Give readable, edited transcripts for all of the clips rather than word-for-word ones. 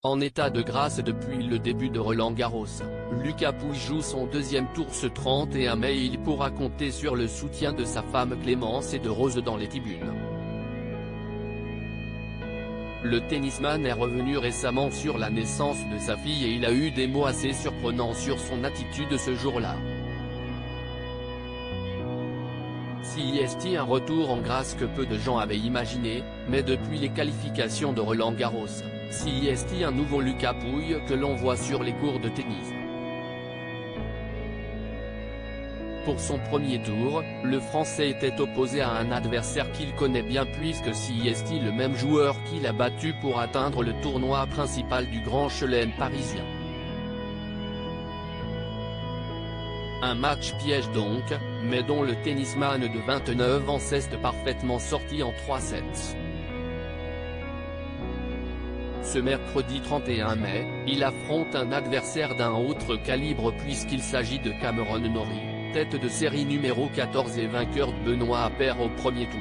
En état de grâce depuis le début de Roland-Garros, Lucas Pouille joue son deuxième tour ce 31 mai et il pourra compter sur le soutien de sa femme Clémence et de Rose dans les tribunes. Le tennisman est revenu récemment sur la naissance de sa fille et il a eu des mots assez surprenants sur son attitude ce jour-là. C'est un retour en grâce que peu de gens avaient imaginé, mais depuis les qualifications de Roland-Garros, c'est un nouveau Lucas Pouille que l'on voit sur les cours de tennis. Pour son premier tour, le Français était opposé à un adversaire qu'il connaît bien puisque c'est le même joueur qu'il a battu pour atteindre le tournoi principal du Grand Chelem parisien. Un match piège donc, mais dont le tennisman de 29 ans s'est parfaitement sorti en 3 sets. Ce mercredi 31 mai, il affronte un adversaire d'un autre calibre puisqu'il s'agit de Cameron Norrie, tête de série numéro 14 et vainqueur de Benoît Paire au premier tour.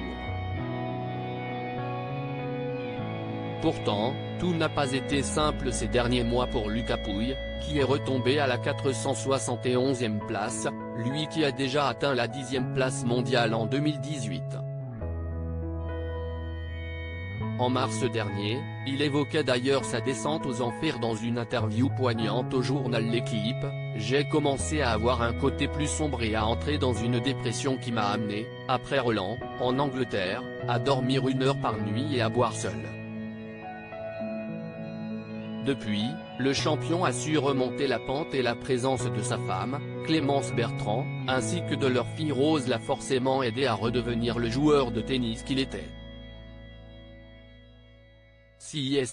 Pourtant, tout n'a pas été simple ces derniers mois pour Lucas Pouille, qui est retombé à la 471e place, lui qui a déjà atteint la 10e place mondiale en 2018. En mars dernier, il évoquait d'ailleurs sa descente aux enfers dans une interview poignante au journal L'Équipe. « J'ai commencé à avoir un côté plus sombre et à entrer dans une dépression qui m'a amené, après Roland, en Angleterre, à dormir 1 heure par nuit et à boire seul. » Depuis, le champion a su remonter la pente et la présence de sa femme, Clémence Bertrand, ainsi que de leur fille Rose l'a forcément aidé à redevenir le joueur de tennis qu'il était.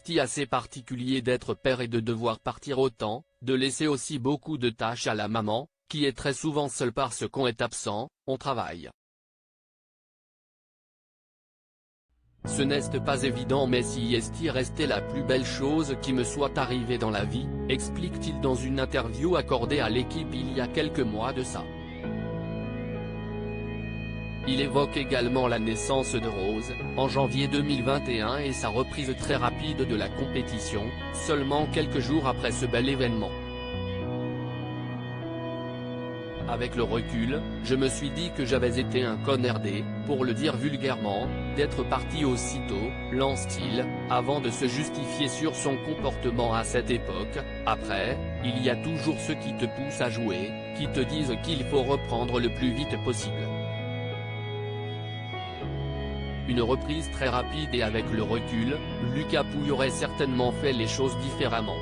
C'est assez particulier d'être père et de devoir partir autant, de laisser aussi beaucoup de tâches à la maman, qui est très souvent seule parce qu'on est absent, on travaille. Ce n'est pas évident mais c'est resté la plus belle chose qui me soit arrivée dans la vie, explique-t-il dans une interview accordée à l'Équipe il y a quelques mois de ça. Il évoque également la naissance de Rose, en janvier 2021 et sa reprise très rapide de la compétition, seulement quelques jours après ce bel événement. Avec le recul, je me suis dit que j'avais été un connardé, pour le dire vulgairement, d'être parti aussitôt, lance-t-il, avant de se justifier sur son comportement à cette époque. Après, il y a toujours ceux qui te poussent à jouer, qui te disent qu'il faut reprendre le plus vite possible. Une reprise très rapide et avec le recul, Lucas Pouille aurait certainement fait les choses différemment.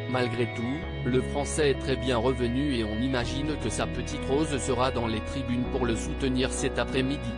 Malgré tout, le Français est très bien revenu et on imagine que sa petite Rose sera dans les tribunes pour le soutenir cet après-midi.